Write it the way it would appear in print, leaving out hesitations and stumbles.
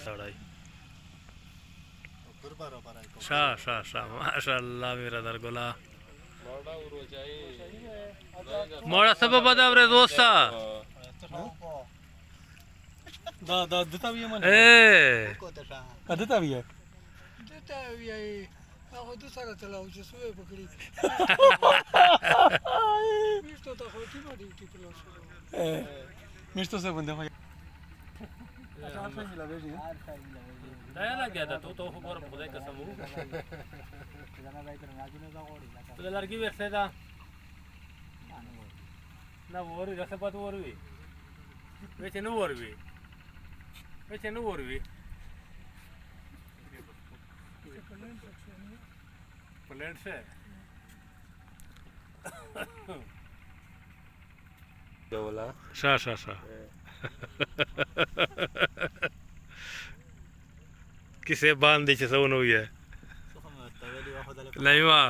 Sarai. Sha. Mashallah, mera dargola. Mora sabab badavre dosta. Da dita भी है मन Eh. का dita भी है देता है यही आखो दूसरा चलाओ जिसमें पकड़ी मीट तो खोटी मारी थी प्लस मिस्टर से बंदे भाई Daya lagi ada tuh humor budaya kesemu. Sudah lagi berseda. Na wori rasa patu wori. Wece nu wori. Wece nu wori. Plate से क्या बोला सा किसे बांध दी सवन हुई है नहीं वाह